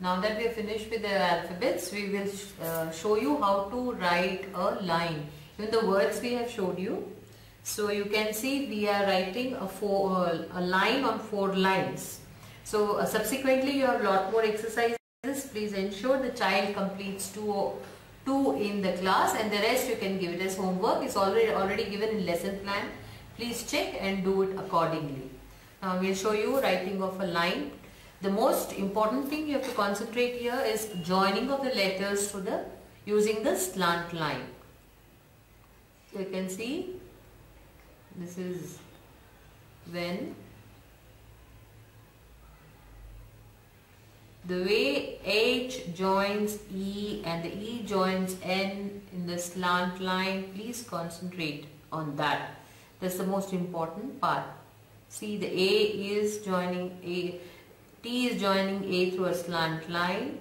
Now that we have finished with the alphabets, we will show you how to write a line. Even the words we have showed you. So you can see we are writing a line on 4 lines. So subsequently you have a lot more exercises. Please ensure the child completes two in the class, and the rest you can give it as homework. It's already given in lesson plan. Please check and do it accordingly. Now we will show you writing of a line. The most important thing you have to concentrate here is joining of the letters to using the slant line. You can see this is when. The way H joins E and the E joins N in the slant line, please concentrate on that. That's the most important part. See, the A is joining A, T is joining A through a slant line.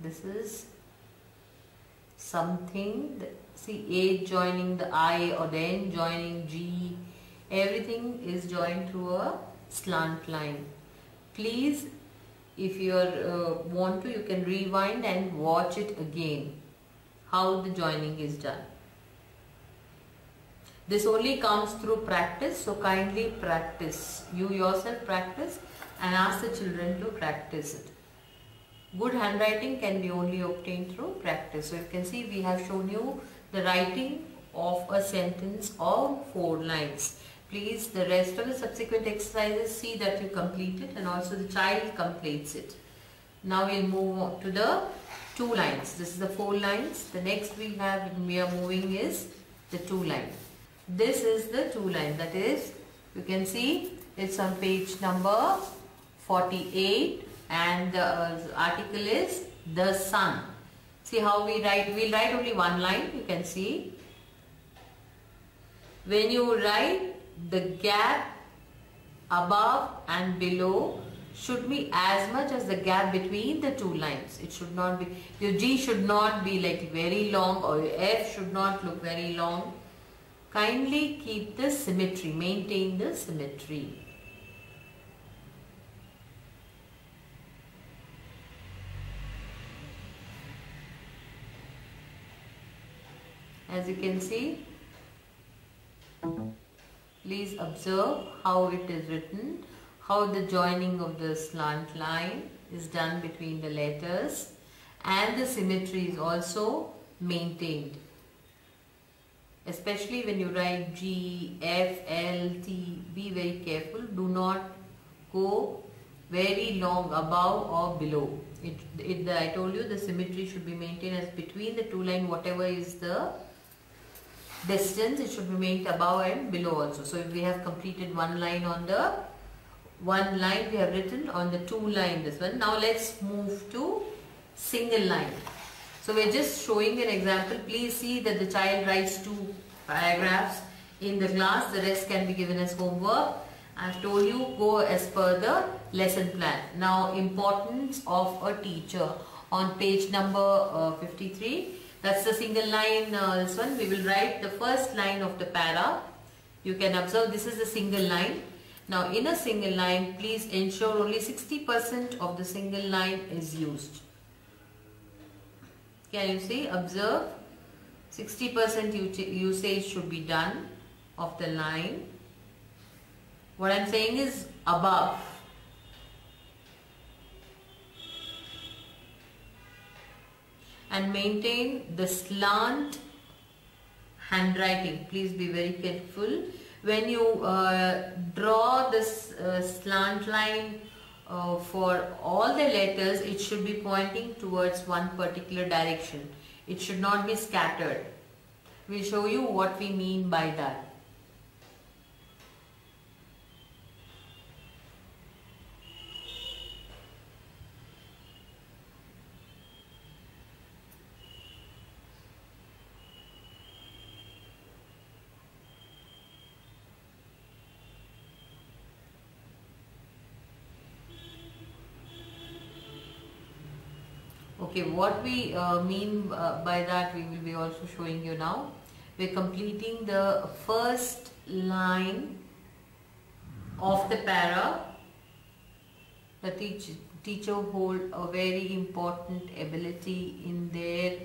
This is something that, see, A joining the I or the N joining G, everything is joined through a slant line. Please, if you want to, you can rewind and watch it again, how the joining is done. This only comes through practice, so kindly practice. You yourself practice and ask the children to practice it. Good handwriting can be only obtained through practice. So you can see we have shown you the writing of a sentence of 4 lines. Please, the rest of the subsequent exercises, see that you complete it and also the child completes it. Now we'll move on to the 2 lines. This is the 4 lines. The next we are moving is the 2 line. This is the 2 line. That is, you can see it's on page number 48. And the article is the sun. See how we write, we'll write only 1 line, you can see. When you write, the gap above and below should be as much as the gap between the 2 lines. It should not be, your G should not be like very long, or your F should not look very long. Kindly keep the symmetry, maintain the symmetry. As you can see, please observe how it is written, how the joining of the slant line is done between the letters, and the symmetry is also maintained. Especially when you write G, F, L, T, be very careful. Do not go very long above or below. I told you the symmetry should be maintained as between the 2 lines, whatever is the distance, it should be maintained above and below also. So if we have completed 1 line on the 1 line, we have written on the 2 line this one. Now let's move to single line. So we are just showing an example. Please see that the child writes 2 paragraphs in the class. The rest can be given as homework. I have told you, go as per the lesson plan. Now, importance of a teacher on page number 53. That's the single line, this one. We will write the first line of the para. You can observe this is the single line. Now in a single line, please ensure only 60% of the single line is used. Can you see? Observe. 60% usage should be done of the line. What I am saying is above. And maintain the slant handwriting. Please be very careful. When you draw this slant line for all the letters, it should be pointing towards one particular direction. It should not be scattered. We'll show you what we mean by that. Okay, what we mean by that we will be also showing you now. we're completing the first line of the para. The teacher hold a very important ability in their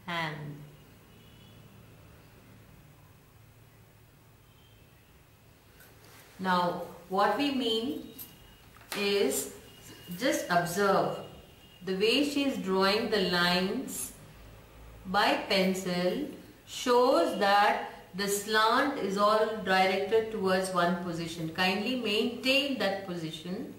hand. Now, what we mean is, just observe the way she is drawing the lines by pencil shows that the slant is all directed towards one position. Kindly maintain that position.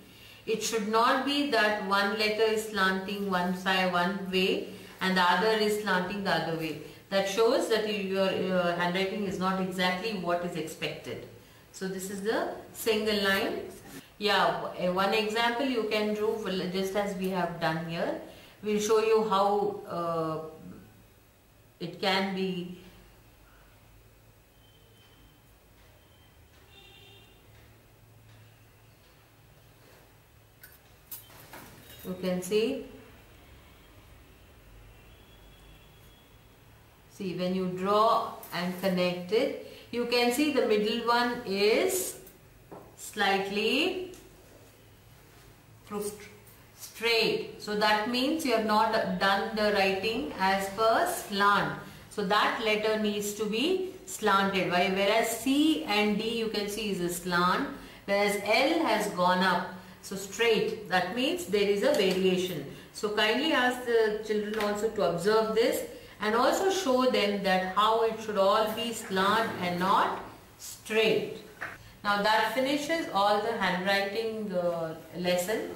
It should not be that one letter is slanting one side one way and the other is slanting the other way. That shows that your handwriting is not exactly what is expected. So this is the single line. Yeah, one example you can do just as we have done here. We'll show you how it can be. You can see when you draw and connect it, you can see the middle one is slightly straight. So that means you have not done the writing as per slant. So that letter needs to be slanted. Whereas C and D you can see is a slant, whereas L has gone up. So straight, that means there is a variation. So kindly ask the children also to observe this and also show them that how it should all be slant and not straight. Now that finishes all the handwriting lesson.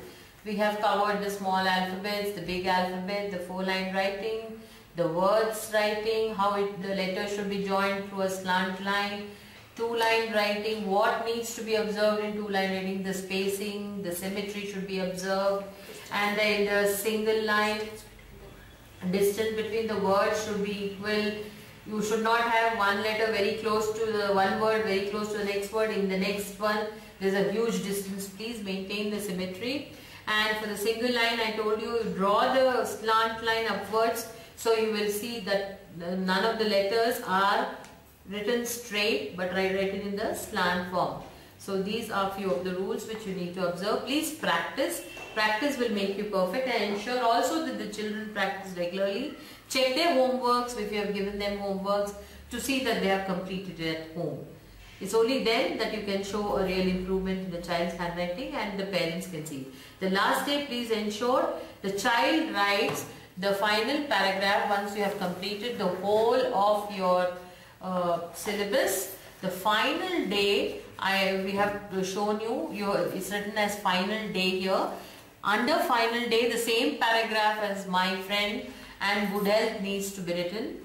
We have covered the small alphabets, the big alphabet, the 4-line writing, the words writing, how the letters should be joined through a slant line, 2-line writing, what needs to be observed in 2-line writing, the spacing, the symmetry should be observed, and then the single line, distance between the words should be equal. You should not have one letter very close to the one word, very close to the next word. In the next one, there is a huge distance. Please maintain the symmetry. And for the single line, I told you, draw the slant line upwards. So you will see that none of the letters are written straight but written in the slant form. So these are few of the rules which you need to observe. Please practice. Practice will make you perfect, and ensure also that the children practice regularly. Check their homeworks if you have given them homeworks to see that they have completed it at home. It's only then that you can show a real improvement in the child's handwriting and the parents can see. The last day, please ensure the child writes the final paragraph once you have completed the whole of your syllabus. The final day, we have shown you, it's written as final day here. Under final day, the same paragraph as my friend and good health needs to be written.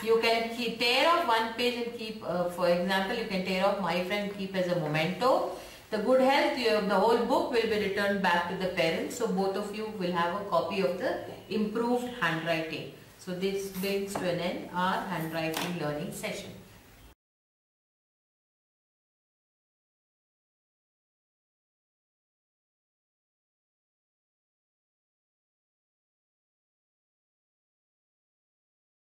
You can tear off one page and keep, for example, you can tear off my friend, keep as a memento. The good health, the whole book will be returned back to the parents. So both of you will have a copy of the improved handwriting. So this brings to an end our handwriting learning session.